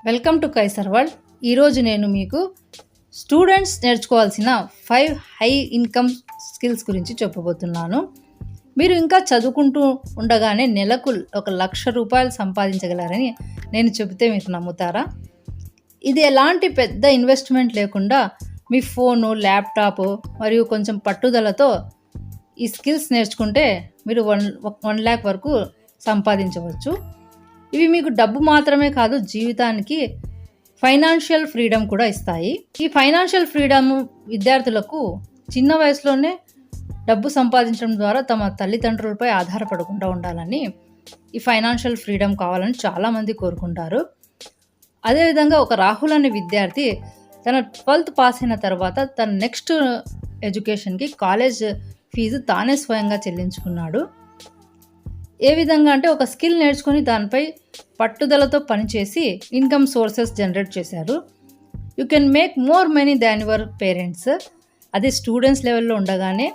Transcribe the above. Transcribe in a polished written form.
Welcome to Kaiser world. ఈరోజు నేను మీకు స్టూడెంట్స్ నేర్చుకోవాల్సిన 5 హై ఇన్కమ్ స్కిల్స్ గురించి చెప్పబోతున్నాను. మీరు ఇంకా చదువుకుంటూ ఉండగానే నెలకు ₹1,00,000 సంపాదించగలరని నేను చెబితే మీరు నమ్ముతారా? ఇది ఎలాంటి పెద్ద ఇన్వెస్ట్మెంట్ లేకుండా మీ ఫోను, ల్యాప్టాప్ మరియు కొంచెం పట్టుదలతో ఈ స్కిల్స్ నేర్చుకుంటే మీరు 1 lakh వరకు సంపాదించవచ్చు. ఇవి మీకు డబ్బు మాత్రమే కాదు, జీవితానికి ఫైనాన్షియల్ ఫ్రీడమ్ కూడా ఇస్తాయి. ఈ ఫైనాన్షియల్ ఫ్రీడమ్ విద్యార్థులకు చిన్న వయసులోనే డబ్బు సంపాదించడం ద్వారా తమ తల్లిదండ్రులపై ఆధారపడకుండా ఉండాలని, ఈ ఫైనాన్షియల్ ఫ్రీడమ్ కావాలని చాలామంది కోరుకుంటారు. అదేవిధంగా ఒక రాహుల్ అనే విద్యార్థి తన 12th పాస్ అయిన తర్వాత తన నెక్స్ట్ ఎడ్యుకేషన్కి కాలేజ్ ఫీజు తానే స్వయంగా చెల్లించుకున్నాడు. ఏ విధంగా అంటే ఒక స్కిల్ నేర్చుకొని దానిపై పట్టుదలతో పనిచేసి ఇన్కమ్ సోర్సెస్ జనరేట్ చేశారు. You can make more money than your parents. అది స్టూడెంట్స్ లెవెల్లో ఉండగానే